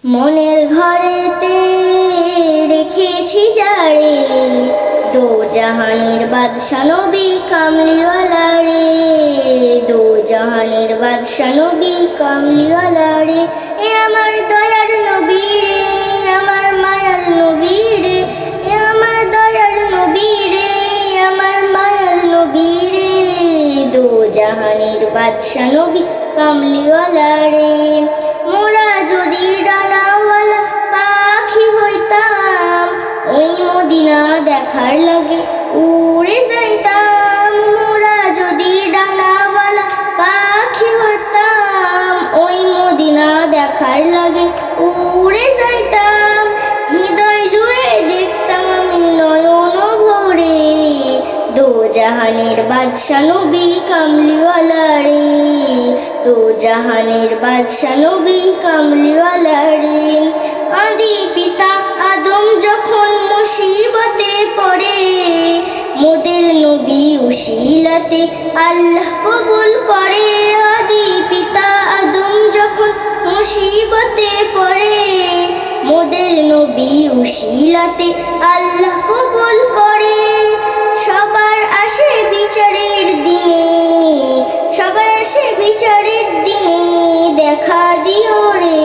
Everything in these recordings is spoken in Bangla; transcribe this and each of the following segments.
মনের ঘরেতে রেখেছি যারে, দো জাহানের বাদশা নবী কামলিওয়ালা রে, দো জাহানের বাদশা নবী কামলিওয়ালা রে। এ আমার দয়ার নবী রে, আমার মায়ার নবী রে, এ আমার দয়ার নবী রে, আমার মায়ার নবী রে, দো জাহানের বাদশা নবী কামলিওয়ালা রে। মোরা যদি ডানাওয়ালা পাখি হইতাম, ওই মদিনা দেখার লাগে উড়ে যাইতাম। মোরা যদি ডানাওয়ালা পাখি হইতাম, ওই মদিনা দেখার লাগে উড়ে যাইতাম। হৃদয় জুড়ে দেখতাম আমি নয়ন ভরে, দো জাহানের বাদশা নবী কামলিওয়ালা রে, দো জাহানের বাদশা নবী কামলিওয়ালা রে। আদি পিতা আদম যখন মুসিবতে পড়ে, মোদের নবী উসিলাতে আল্লাহ কবুল করে। আদি পিতা আদম যখন মুসিবতে পড়ে, মোদের নবী উসিলাতে আল্লাহ কবুল করে। সবার আসে বিচারের দিনে, সবার আসে বিচারের দিনে, দেখা দিও রে,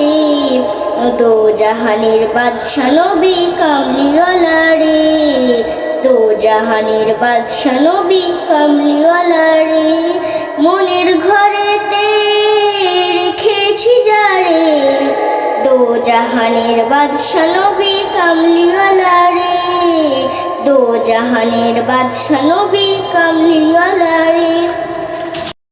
দো জাহানের বাদশা নবী কামলিওয়ালা রে, দো জাহানের বাদশা নবী কামলিওয়ালা রে। মনের ঘরেতে রেখেছি যারে, দো জাহানের বাদশা নবী কামলিওয়ালা রে, দো জাহানের বাদশা নবী কামলিওয়ালা রে।